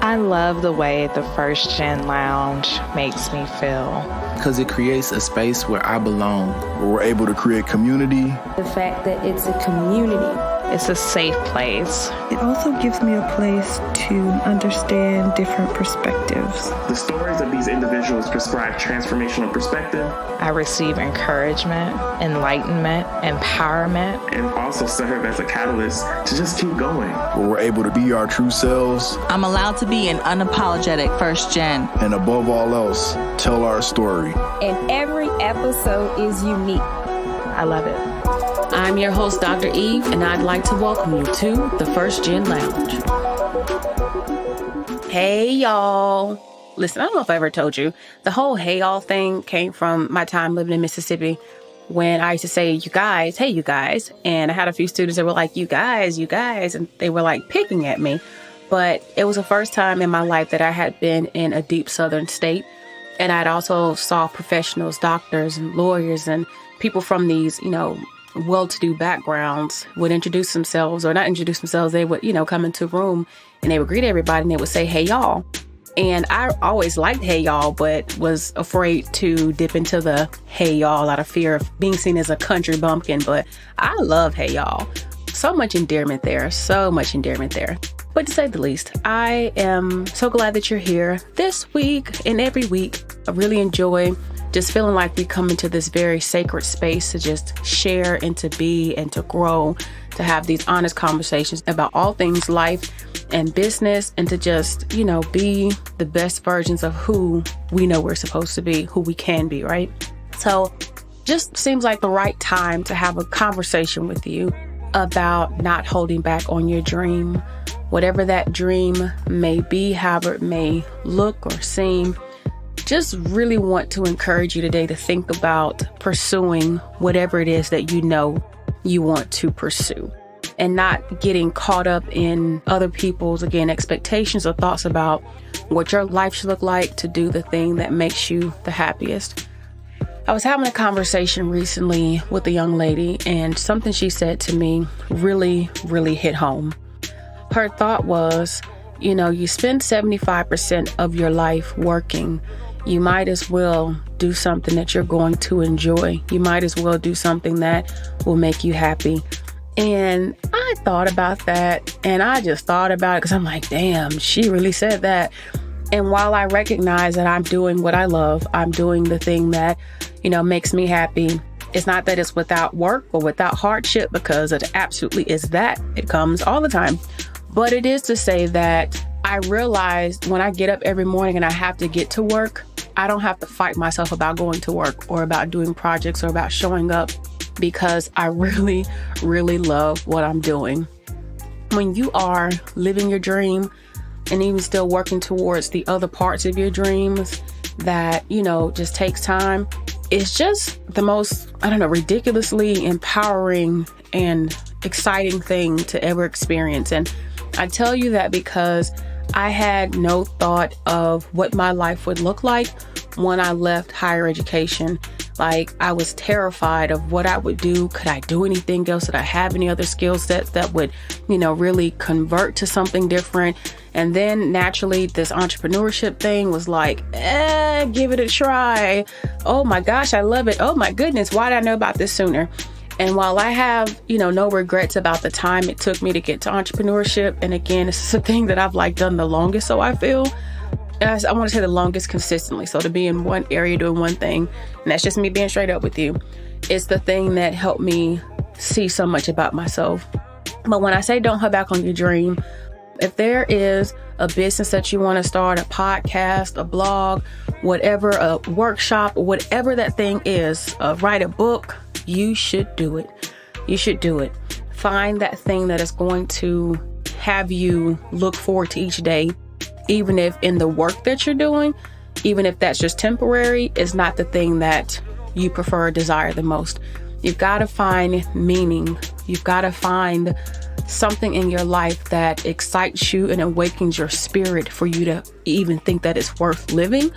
I love the way the First Gen Lounge makes me feel. Because it creates a space where I belong. Where we're able to create community. The fact that it's a community. It's a safe place. It also gives me a place to understand different perspectives. The stories of these individuals prescribe transformational perspective. I receive encouragement, enlightenment, empowerment. And also serve as a catalyst to just keep going. Where we're able to be our true selves. I'm allowed to be an unapologetic first gen. And above all else, tell our story. And every episode is unique. I love it. I'm your host, Dr. Eve, and I'd like to welcome you to the First Gen Lounge. Hey, y'all. Listen, I don't know if I ever told you, the whole hey, y'all thing came from my time living in Mississippi when I used to say, you guys, hey, you guys. And I had a few students that were like, you guys, and they were like picking at me. But it was the first time in my life that I had been in a deep Southern state. And I'd also saw professionals, doctors and lawyers and people from these, well-to-do backgrounds would introduce themselves, or not introduce themselves. They would, come into a room and they would greet everybody and they would say, hey, y'all. And I always liked hey, y'all, but was afraid to dip into the hey, y'all out of fear of being seen as a country bumpkin. But I love hey, y'all. So much endearment there. But to say the least, I am so glad that you're here this week and every week. I really enjoy just feeling like we come into this very sacred space to just share and to be and to grow, to have these honest conversations about all things life and business, and to just, be the best versions of who we know we're supposed to be, who we can be, right? So just seems like the right time to have a conversation with you about not holding back on your dream, whatever that dream may be, however it may look or seem. Just really want to encourage you today to think about pursuing whatever it is that you know you want to pursue, and not getting caught up in other people's, expectations or thoughts about what your life should look like to do the thing that makes you the happiest. I was having a conversation recently with a young lady, and something she said to me really, really hit home. Her thought was, you spend 75% of your life working. You might as well do something that you're going to enjoy. You might as well do something that will make you happy. And I thought about that, and I just thought about it because I'm like, damn, she really said that. And while I recognize that I'm doing what I love, I'm doing the thing that, makes me happy. It's not that it's without work or without hardship, because it absolutely is that. It comes all the time. But it is to say that I realized when I get up every morning and I have to get to work, I don't have to fight myself about going to work or about doing projects or about showing up, because I really, really love what I'm doing. When you are living your dream and even still working towards the other parts of your dreams that, just takes time, it's just the most, ridiculously empowering and exciting thing to ever experience. And I tell you that because I had no thought of what my life would look like when I left higher education. Like, I was terrified of what I would do. Could I do anything else? Did I have any other skill sets that would, really convert to something different? And then naturally, this entrepreneurship thing was like, give it a try. Oh my gosh, I love it. Oh my goodness, why did I know about this sooner? And while I have, no regrets about the time it took me to get to entrepreneurship, and again, this is a thing that I've done the longest, so I feel. I want to say the longest consistently. So to be in one area doing one thing, and that's just me being straight up with you, it's the thing that helped me see so much about myself. But when I say don't hold back on your dream, if there is a business that you want to start, a podcast, a blog, whatever, a workshop, whatever that thing is, write a book, you should do it. You should do it. Find that thing that is going to have you look forward to each day, even if in the work that you're doing, even if that's just temporary, is not the thing that you prefer or desire the most. You've got to find meaning. You've got to find something in your life that excites you and awakens your spirit for you to even think that it's worth living.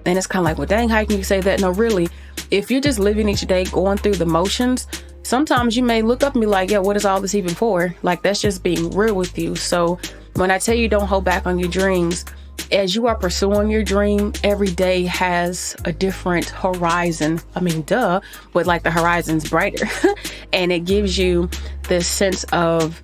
And it's kind of like, well, dang, how can you say that? No, really, if you're just living each day, going through the motions, sometimes you may look up and be like, yeah, what is all this even for? Like, that's just being real with you. So When I tell you don't hold back on your dreams, as you are pursuing your dream, every day has a different horizon. I mean, duh, but like the horizon's brighter. And it gives you this sense of,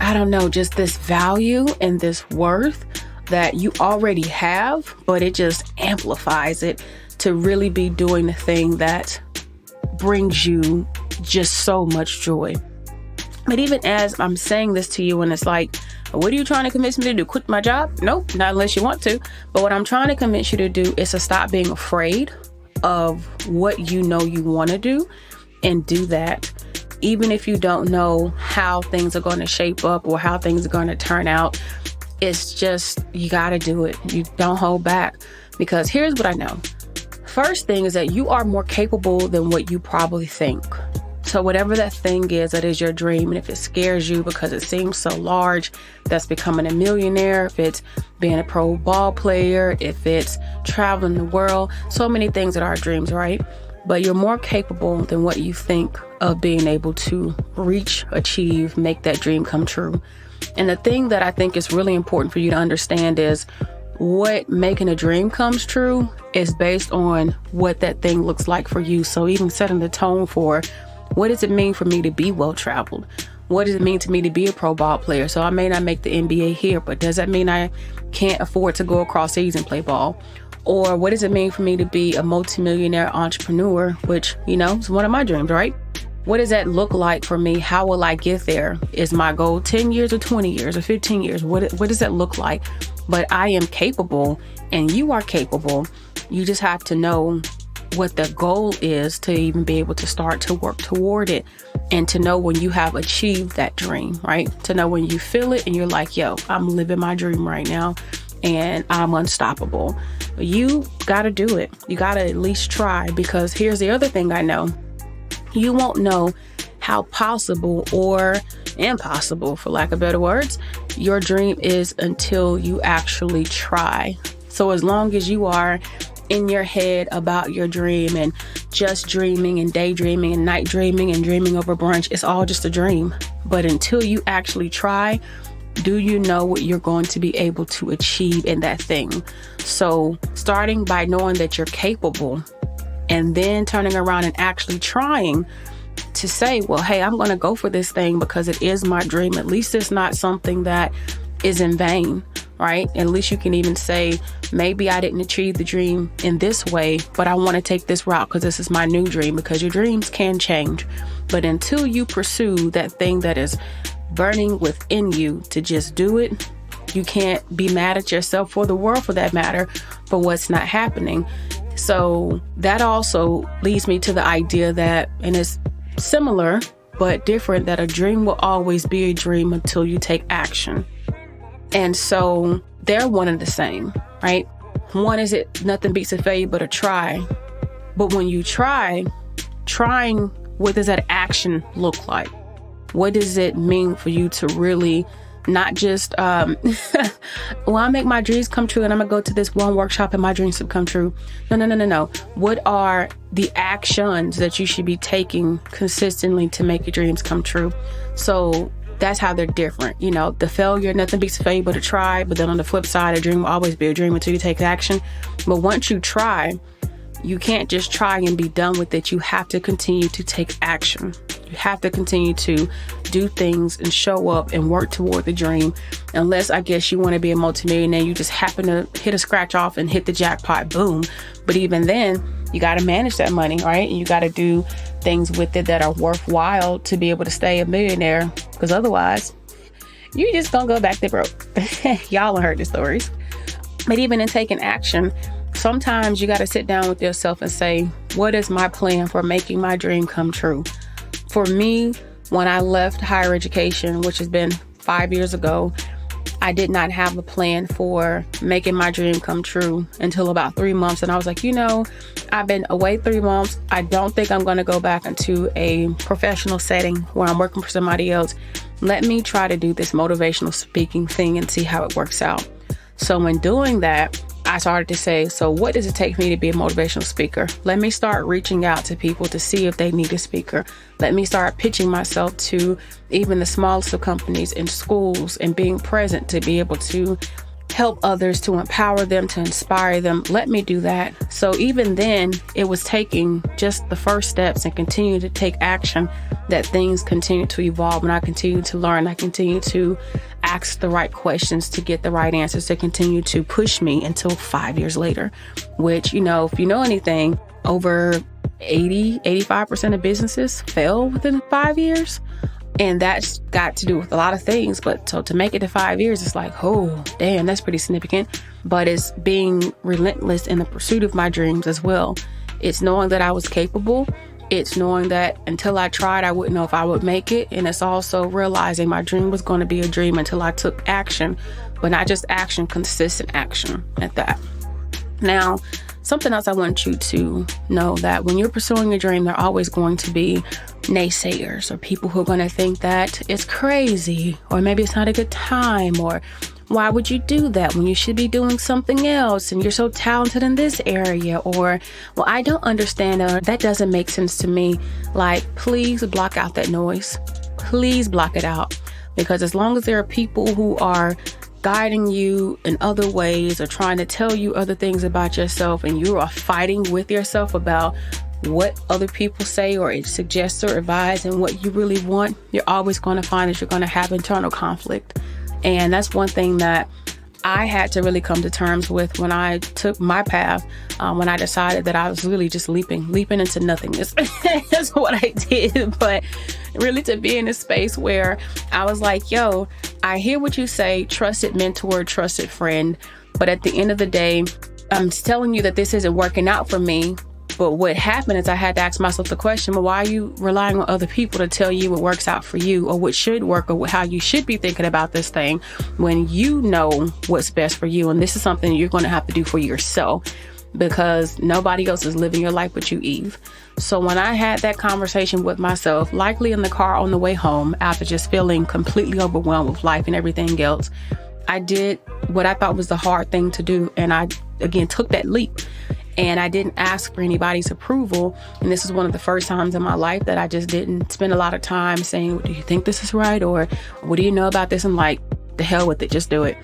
I don't know, just this value and this worth that you already have, but it just amplifies it to really be doing the thing that brings you just so much joy. But even as I'm saying this to you, and it's like, what are you trying to convince me to do? Quit my job? Nope, not unless you want to. But what I'm trying to convince you to do is to stop being afraid of what you know you want to do and do that. Even if you don't know how things are going to shape up or how things are going to turn out, it's just, you got to do it. You don't hold back, because here's what I know. First thing is that you are more capable than what you probably think. So whatever that thing is that is your dream, and if it scares you because it seems so large, that's becoming a millionaire, if it's being a pro ball player, if it's traveling the world, so many things that are our dreams, right? But you're more capable than what you think of being able to reach, achieve, make that dream come true. And the thing that I think is really important for you to understand is what making a dream comes true is based on what that thing looks like for you. So even setting the tone for, what does it mean for me to be well-traveled? What does it mean to me to be a pro ball player? So I may not make the NBA here, but does that mean I can't afford to go across seas and play ball? Or what does it mean for me to be a multimillionaire entrepreneur, which, you know, is one of my dreams, right? What does that look like for me? How will I get there? Is my goal 10 years or 20 years or 15 years? What does that look like? But I am capable, and you are capable. You just have to know what the goal is to even be able to start to work toward it, and to know when you have achieved that dream, right? To know when you feel it and you're like, yo, I'm living my dream right now and I'm unstoppable. You got to do it. You got to at least try, because here's the other thing I know. You won't know how possible or impossible, for lack of better words, your dream is until you actually try. So as long as you are in your head about your dream and just dreaming and daydreaming and night dreaming and dreaming over brunch, it's all just a dream. But until you actually try, do you know what you're going to be able to achieve in that thing? So starting by knowing that you're capable, and then turning around and actually trying to say, well, hey, I'm going to go for this thing because it is my dream. At least it's not something that is in vain, right? At least you can even say, maybe I didn't achieve the dream in this way, but I want to take this route because this is my new dream, because your dreams can change. But until you pursue that thing that is burning within you to just do it, you can't be mad at yourself, or the world for that matter, for what's not happening. So that also leads me to the idea that, and it's similar but different, that a dream will always be a dream until you take action. And so they're one and the same, right? One is it nothing beats a failure but a try. But when you trying, what does that action look like? What does it mean for you to really not just, well, I make my dreams come true and I'm gonna go to this one workshop and my dreams will come true. No. What are the actions that you should be taking consistently to make your dreams come true? So that's how they're different. You know, the failure, nothing beats a failure but a try. But then on the flip side, a dream will always be a dream until you take action. But once you try, you can't just try and be done with it. You have to continue to take action. You have to continue to do things and show up and work toward the dream. Unless, I guess, you want to be a multimillionaire, you just happen to hit a scratch off and hit the jackpot, boom. But even then, you got to manage that money, right? And you got to do things with it that are worthwhile to be able to stay a millionaire. Because otherwise, you just gonna go back to broke. Y'all have heard the stories. But even in taking action, sometimes you got to sit down with yourself and say, what is my plan for making my dream come true? For me, when I left higher education, which has been 5 years ago, I did not have a plan for making my dream come true until about 3 months. And I was like, you know, I've been away 3 months. I don't think I'm going to go back into a professional setting where I'm working for somebody else. Let me try to do this motivational speaking thing and see how it works out. So in doing that, I started to say, so what does it take for me to be a motivational speaker? Let me start reaching out to people to see if they need a speaker. Let me start pitching myself to even the smallest of companies in schools and being present to be able to help others, to empower them, to inspire them. Let me do that. So even then, it was taking just the first steps and continue to take action that things continue to evolve, and I continue to learn. I continue to ask the right questions to get the right answers to continue to push me until 5 years later, which, you know, if you know anything, over 85% of businesses fail within 5 years. And that's got to do with a lot of things. But so to make it to 5 years, it's like, oh, damn, that's pretty significant. But it's being relentless in the pursuit of my dreams as well. It's knowing that I was capable. It's knowing that until I tried, I wouldn't know if I would make it. And it's also realizing my dream was going to be a dream until I took action, but not just action, consistent action at that. Now, something else I want you to know, that when you're pursuing a dream, there are always going to be naysayers or people who are going to think that it's crazy, or maybe it's not a good time, or why would you do that when you should be doing something else and you're so talented in this area, or, well, I don't understand, or that doesn't make sense to me. Like, please block out that noise. Please block it out, because as long as there are people who are guiding you in other ways or trying to tell you other things about yourself, and you are fighting with yourself about what other people say or suggest or advise and what you really want, you're always going to find that you're going to have internal conflict. And that's one thing that I had to really come to terms with when I took my path, when I decided that I was really just leaping into nothingness. That's what I did. But really to be in a space where I was like, yo, I hear what you say, trusted mentor, trusted friend. But at the end of the day, I'm telling you that this isn't working out for me. But what happened is I had to ask myself the question, well, why are you relying on other people to tell you what works out for you, or what should work, or how you should be thinking about this thing, when you know what's best for you? And this is something you're going to have to do for yourself, because nobody else is living your life but you, Eve. So when I had that conversation with myself, likely in the car on the way home, after just feeling completely overwhelmed with life and everything else, I did what I thought was the hard thing to do. And I, again, took that leap. And I didn't ask for anybody's approval. And this is one of the first times in my life that I just didn't spend a lot of time saying, do you think this is right? Or what do you know about this? I'm like, the hell with it, just do it.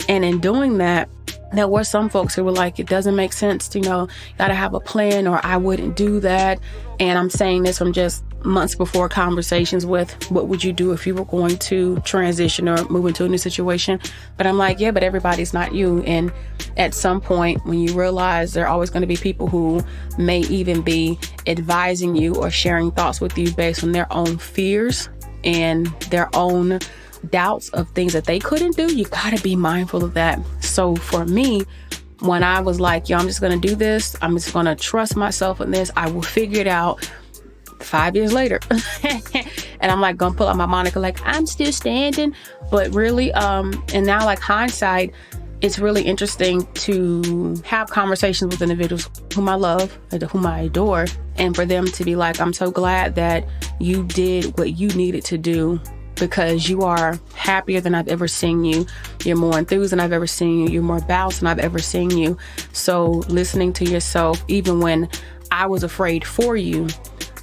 And in doing that, there were some folks who were like, it doesn't make sense to, gotta have a plan, or I wouldn't do that. And I'm saying this from just months before conversations with, what would you do if you were going to transition or move into a new situation? But I'm like, yeah, but everybody's not you. And at some point, when you realize there are always going to be people who may even be advising you or sharing thoughts with you based on their own fears and their own doubts of things that they couldn't do, you got to be mindful of that. So for me, when I was like, yo, I'm just going to do this, I'm just going to trust myself in this, I will figure it out. 5 years later, and I'm like gonna pull out my Monica, like, I'm still standing. But really, and now, like, hindsight, it's really interesting to have conversations with individuals whom I love, whom I adore, and for them to be like, I'm so glad that you did what you needed to do, because you are happier than I've ever seen you. You're more enthused than I've ever seen you. You're more balanced than I've ever seen you. So listening to yourself, even when I was afraid for you,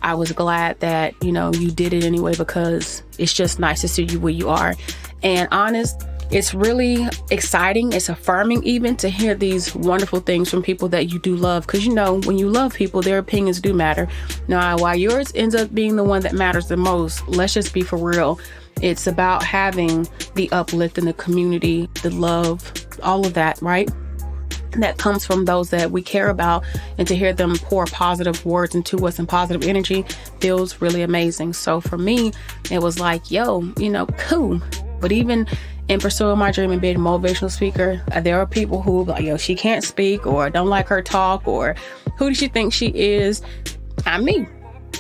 I was glad that, you did it anyway, because it's just nice to see you where you are. And honest, it's really exciting. It's affirming even to hear these wonderful things from people that you do love. Because, when you love people, their opinions do matter. Now, while yours ends up being the one that matters the most, let's just be for real. It's about having the uplift in the community, the love, all of that, right? That comes from those that we care about, and to hear them pour positive words into us and positive energy feels really amazing. So for me, it was like, yo, cool. But even in pursuing my dream and being a motivational speaker, there are people who like, yo, she can't speak, or don't like her talk, or who does she think she is? I'm me.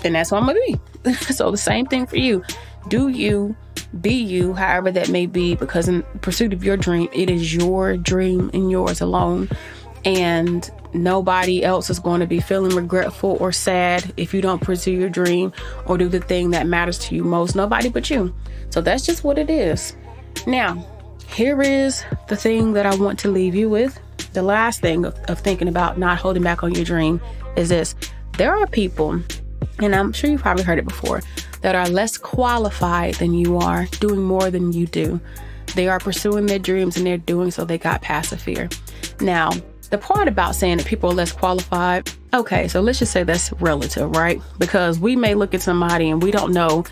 And that's what I'm gonna be. So the same thing for you. Do you, be you, however that may be, because in pursuit of your dream, it is your dream and yours alone. And nobody else is going to be feeling regretful or sad if you don't pursue your dream or do the thing that matters to you most. Nobody but you. So that's just what it is. Now, here is the thing that I want to leave you with. the last thing of thinking about not holding back on your dream is this. There are people, and I'm sure you've probably heard it before, that are less qualified than you are, doing more than you do. They are pursuing their dreams, and they're doing so they got past the fear. Now, the part about saying that people are less qualified, okay, so let's just say that's relative, right? Because we may look at somebody and we don't know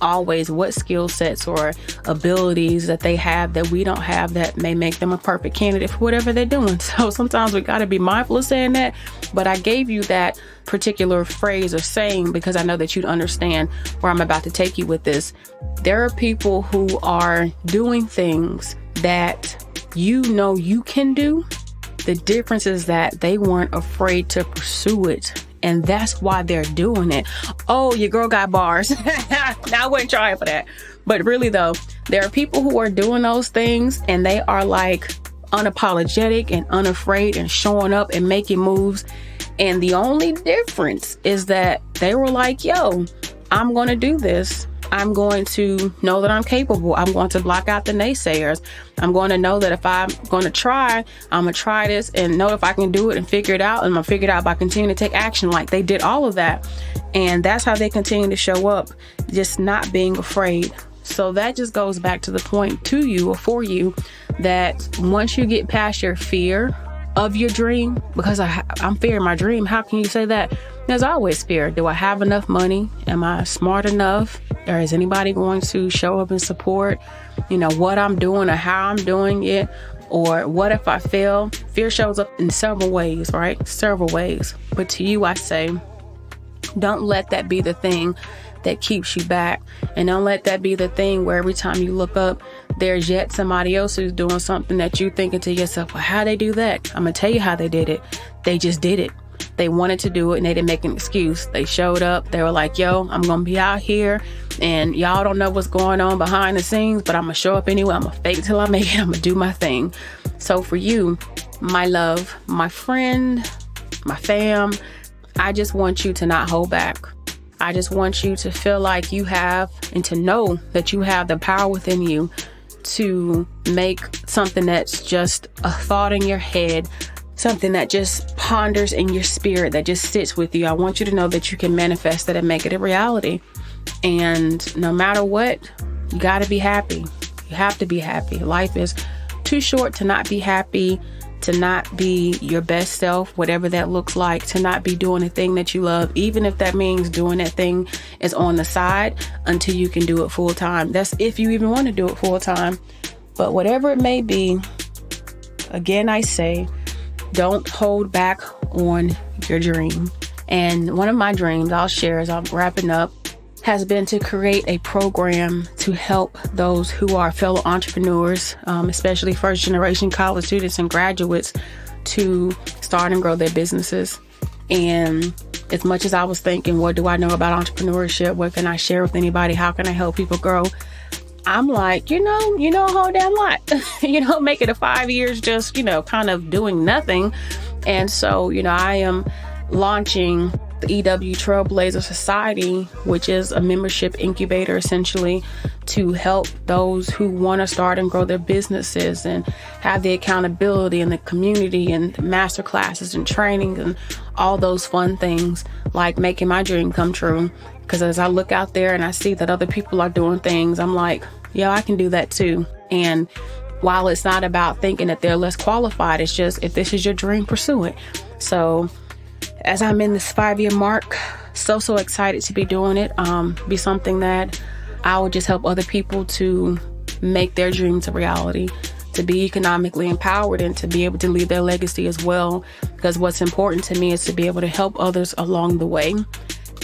always what skill sets or abilities that they have that we don't have that may make them a perfect candidate for whatever they're doing. So sometimes we got to be mindful of saying that. But I gave you that particular phrase or saying because I know that you'd understand where I'm about to take you with this. There are people who are doing things that you know you can do. The difference is that they weren't afraid to pursue it. And that's why they're doing it. Oh, your girl got bars. Now, I wasn't trying for that. But really, though, there are people who are doing those things and they are like unapologetic and unafraid and showing up and making moves. And the only difference is that they were like, yo, I'm going to do this. I'm going to know that I'm capable. I'm going to block out the naysayers. I'm going to know that if I'm going to try, I'm going to try this and know if I can do it and figure it out. And I'm going to figure it out by continuing to take action. Like they did all of that. And that's how they continue to show up, just not being afraid. So that just goes back to the point to you or for you that once you get past your fear of your dream, because I'm fearing my dream. How can you say that? There's always fear. Do I have enough money? Am I smart enough? Or is anybody going to show up and support, what I'm doing or how I'm doing it? Or what if I fail? Fear shows up in several ways, right? Several ways. But to you, I say, don't let that be the thing that keeps you back. And don't let that be the thing where every time you look up, there's yet somebody else who's doing something that you thinking to yourself, well, how they do that? I'm going to tell you how they did it. They just did it. They wanted to do it and they didn't make an excuse. They showed up. They were like, yo, I'm going to be out here and y'all don't know what's going on behind the scenes, but I'm going to show up anyway. I'm going to fake it till I make it. I'm going to do my thing. So for you, my love, my friend, my fam, I just want you to not hold back. I just want you to feel like you have and to know that you have the power within you to make something that's just a thought in your head, something that just ponders in your spirit, that just sits with you. I want you to know that you can manifest it and make it a reality. And no matter what, you got to be happy. You have to be happy. Life is too short to not be happy, to not be your best self, whatever that looks like, to not be doing the thing that you love, even if that means doing that thing is on the side until you can do it full time. That's if you even want to do it full time. But whatever it may be, again, I say, don't hold back on your dream. And one of my dreams I'll share as I'm wrapping up has been to create a program to help those who are fellow entrepreneurs, especially first generation college students and graduates, to start and grow their businesses. And as much as I was thinking, what do I know about entrepreneurship? What can I share with anybody? How can I help people grow? I'm like, a whole damn lot. Make it 5 years just, kind of doing nothing. And so, I am launching the EW Trailblazer Society, which is a membership incubator essentially to help those who want to start and grow their businesses and have the accountability and the community and the master classes and training and all those fun things like making my dream come true. Because as I look out there and I see that other people are doing things, I'm like, yeah, I can do that too. And while it's not about thinking that they're less qualified, it's just if this is your dream, pursue it. So as I'm in this 5-year mark, so excited to be doing it. Be something that I would just help other people to make their dreams a reality, to be economically empowered and to be able to leave their legacy as well. Because what's important to me is to be able to help others along the way.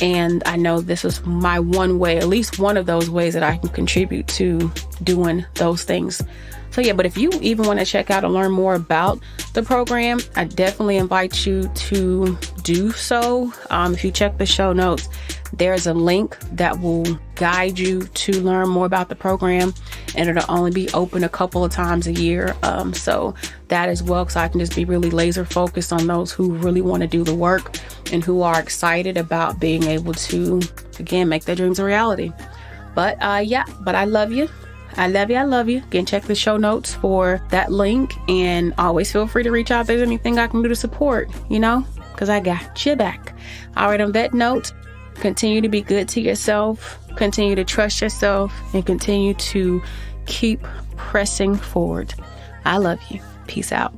And I know this is my one way, at least one of those ways that I can contribute to doing those things. So yeah, but if you even want to check out and learn more about the program, I definitely invite you to do so. If you check the show notes, there's a link that will guide you to learn more about the program, and it'll only be open a couple of times a year. So that as well, because I can just be really laser focused on those who really want to do the work and who are excited about being able to, again, make their dreams a reality. But I love you. I love you. I love you. Again, check the show notes for that link, and always feel free to reach out if there's anything I can do to support, because I got your back. All right, on that note, continue to be good to yourself, continue to trust yourself, and continue to keep pressing forward. I love you. Peace out.